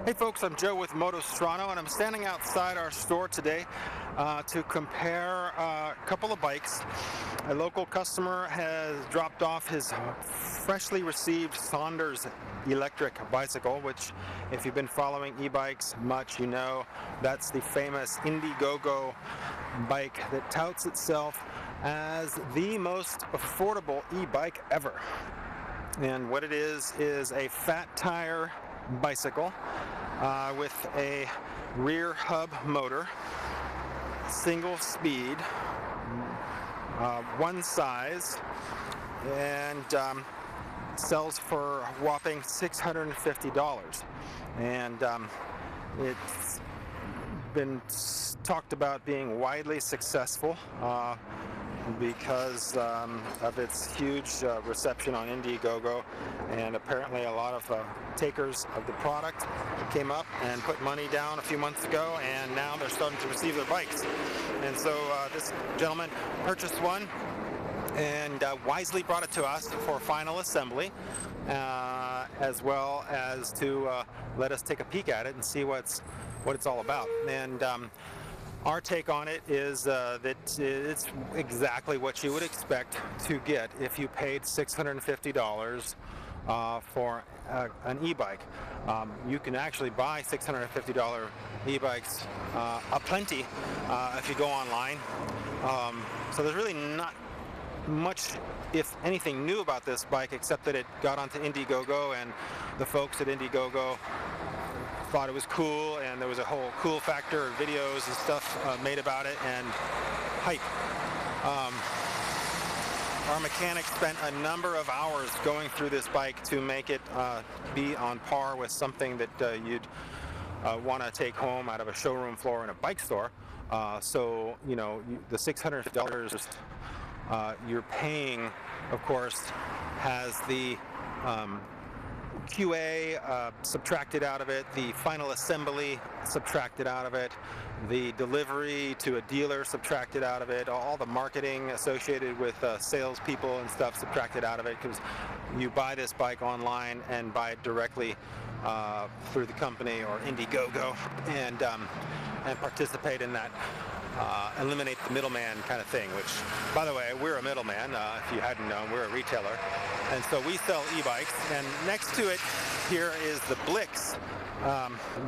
Hey folks, I'm Joe with Motos Toronto, and I'm standing outside our store today to compare a couple of bikes. A local customer has dropped off his freshly received Sondors electric bicycle, which, if you've been following e-bikes much, you know that's the famous Indiegogo bike that touts itself as the most affordable e-bike ever. And what it is a fat tire bicycle with a rear hub motor, single speed, one size, and sells for a whopping $650. And it's been talked about being widely successful because of its huge reception on Indiegogo, and apparently a lot of takers of the product came up and put money down a few months ago, and now they're starting to receive their bikes. And so this gentleman purchased one and wisely brought it to us for final assembly, as well as to let us take a peek at it and see what it's all about. And our take on it is that it's exactly what you would expect to get if you paid $650 for an e-bike. You can actually buy $650 e-bikes aplenty if you go online. So there's really not much, if anything, new about this bike, except that it got onto Indiegogo, and the folks at Indiegogo thought it was cool, and there was a whole cool factor, videos and stuff made about it, and hype. Our mechanic spent a number of hours going through this bike to make it be on par with something that you'd want to take home out of a showroom floor in a bike store. So, you know, the $600 you're paying, of course, has the QA subtracted out of it, the final assembly subtracted out of it, the delivery to a dealer subtracted out of it, all the marketing associated with salespeople and stuff subtracted out of it, because you buy this bike online and buy it directly through the company or Indiegogo, and participate in that eliminate the middleman kind of thing, which, by the way, we're a middleman. If you hadn't known, we're a retailer. And so we sell e-bikes, and next to it here is the Blix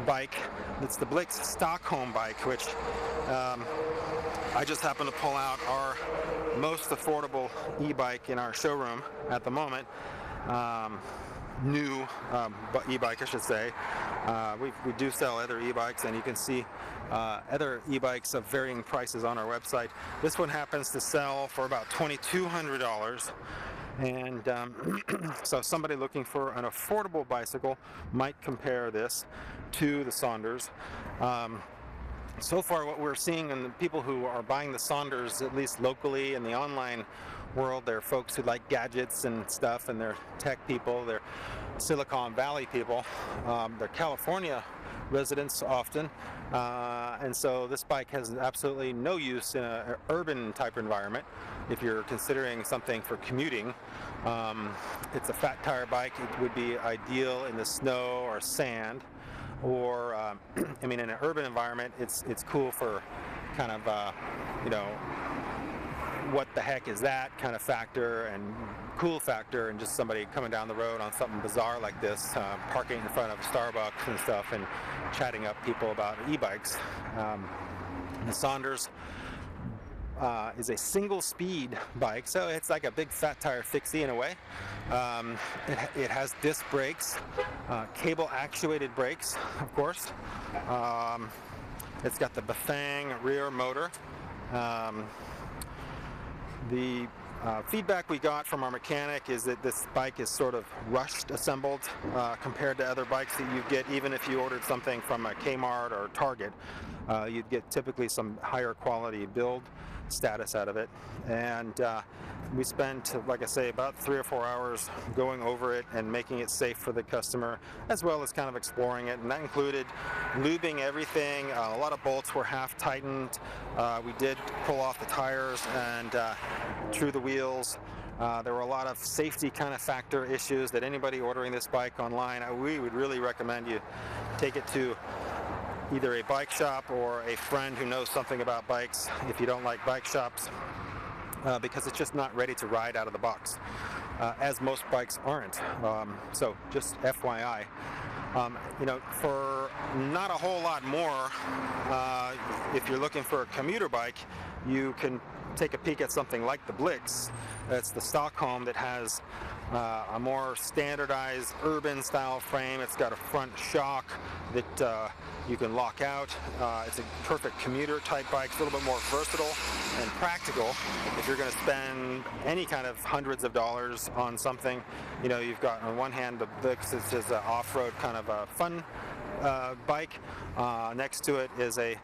bike. It's the Blix Stockholm bike, which I just happened to pull out our most affordable e-bike in our showroom at the moment. New e-bike, I should say. We do sell other e-bikes, and you can see other e-bikes of varying prices on our website. This one happens to sell for about $2,200, and so somebody looking for an affordable bicycle might compare this to the Sondors. So far, what we're seeing in the people who are buying the Sondors, at least locally in the online world, they're folks who like gadgets and stuff, and they're tech people, they're Silicon Valley people, they're California residents often, and so this bike has absolutely no use in an urban type environment. If you're considering something for commuting, it's a fat tire bike. It would be ideal in the snow or sand, or I mean, in an urban environment, it's cool for kind of you know, what the heck is that kind of factor, and cool factor, and just somebody coming down the road on something bizarre like this, parking in front of Starbucks and stuff, and chatting up people about e-bikes. The Sondors is a single speed bike, so it's like a big fat tire fixie in a way. It has disc brakes, cable actuated brakes, of course. It's got the Bafang rear motor. The feedback we got from our mechanic is that this bike is sort of rushed assembled compared to other bikes that you get even if you ordered something from a Kmart or Target. You'd get typically some higher quality build status out of it, and we spent, like I say, about 3 or 4 hours going over it and making it safe for the customer, as well as kind of exploring it, and that included lubing everything. A lot of bolts were half tightened. We did pull off the tires and true the wheels. There were a lot of safety kind of factor issues that anybody ordering this bike online, we would really recommend you take it to either a bike shop or a friend who knows something about bikes if you don't like bike shops, because it's just not ready to ride out of the box, as most bikes aren't. So just FYI. For not a whole lot more, if you're looking for a commuter bike, you can take a peek at something like the Blix. That's the Stockholm that has a more standardized urban style frame. It's got a front shock that you can lock out. It's a perfect commuter type bike. It's a little bit more versatile and practical if you're going to spend any kind of hundreds of dollars on something. You've got on one hand the Blix, it's just an off-road kind of a fun bike. Next to it is a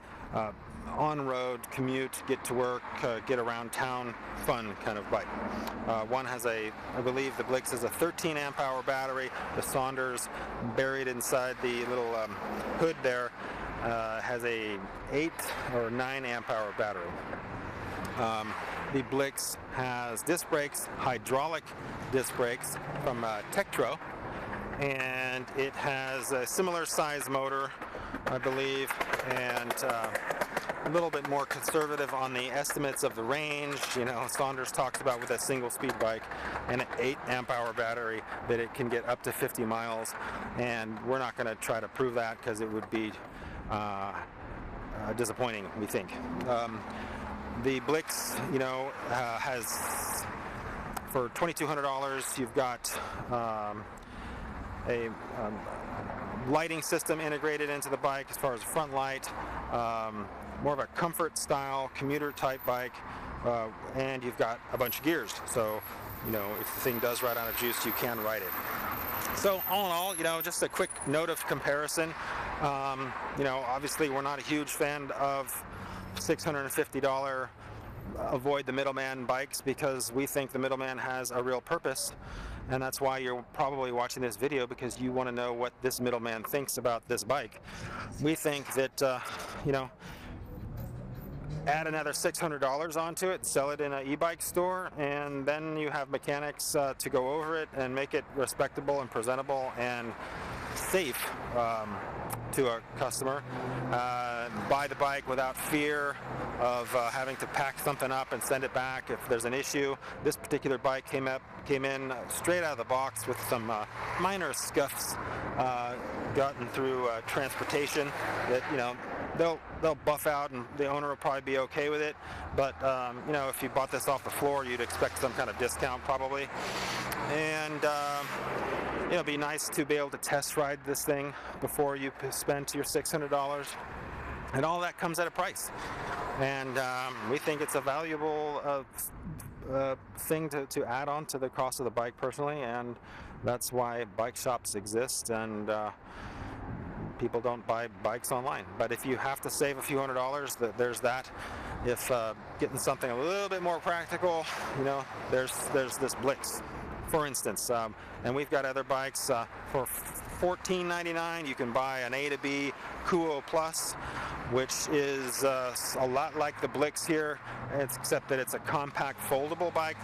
on-road commute, get to work, get around town, fun kind of bike. One has I believe the Blix is a 13 amp hour battery. The Sondors, buried inside the little hood there, has a 8 or 9 amp hour battery. The Blix has disc brakes, hydraulic disc brakes from Tektro, and it has a similar size motor, I believe, and a little bit more conservative on the estimates of the range. Sondors talks about with a single speed bike and an 8 amp hour battery that it can get up to 50 miles, and we're not going to try to prove that because it would be disappointing, we think. The Blix, has, for $2,200, you've got a lighting system integrated into the bike as far as front light, more of a comfort style commuter type bike, and you've got a bunch of gears, so if the thing does ride out of juice, you can ride it. So all in all, just a quick note of comparison. Obviously we're not a huge fan of $650 avoid the middleman bikes, because we think the middleman has a real purpose, and that's why you're probably watching this video, because you want to know what this middleman thinks about this bike. We think that add another $600 onto it, sell it in an e-bike store, and then you have mechanics to go over it and make it respectable and presentable and safe to a customer. Buy the bike without fear of having to pack something up and send it back if there's an issue. This particular bike came in straight out of the box with some minor scuffs gotten through transportation that they'll buff out, and the owner will probably be okay with it. But if you bought this off the floor, you'd expect some kind of discount probably. And it'll be nice to be able to test ride this thing before you spend your $600, and all that comes at a price. And we think it's a valuable thing to add on to the cost of the bike personally, and that's why bike shops exist, and people don't buy bikes online. But if you have to save a few $100s, there's that. If getting something a little bit more practical, there's this Blix, for instance, and we've got other bikes for $14.99. You can buy an A to B Kuo Plus, which is a lot like the Blix here, except that it's a compact foldable bike,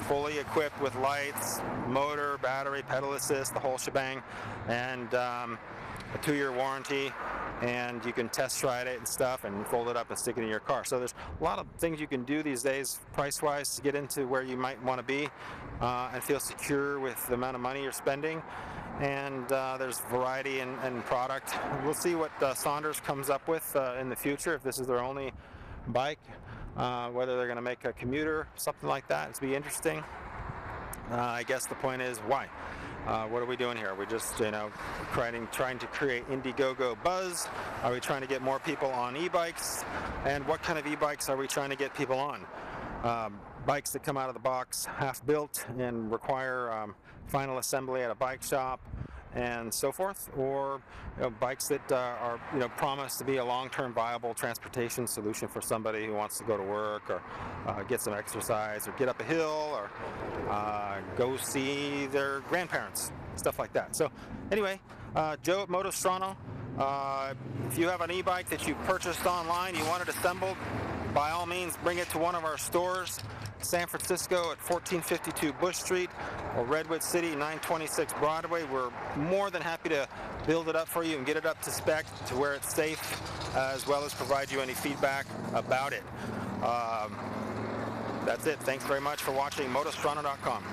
fully equipped with lights, motor, battery, pedal assist, the whole shebang, and a 2-year warranty, and you can test ride it and stuff and fold it up and stick it in your car. So there's a lot of things you can do these days price-wise to get into where you might want to be and feel secure with the amount of money you're spending. And there's variety in product. We'll see what Sondors comes up with in the future, if this is their only bike, whether they're going to make a commuter, something like that. It'll be interesting. I guess the point is, why? What are we doing here? Are we just, trying to create Indiegogo buzz? Are we trying to get more people on e-bikes? And what kind of e-bikes are we trying to get people on? Bikes that come out of the box half built and require final assembly at a bike shop and so forth, or bikes that are promised to be a long-term viable transportation solution for somebody who wants to go to work, or get some exercise, or get up a hill, or go see their grandparents, stuff like that. So anyway, Joe at Motostrano, if you have an e-bike that you purchased online, you want it assembled, by all means bring it to one of our stores. San Francisco at 1452 Bush Street, or Redwood City 926 Broadway. We're more than happy to build it up for you and get it up to spec to where it's safe, as well as provide you any feedback about it. That's it. Thanks very much for watching Motostrono.com.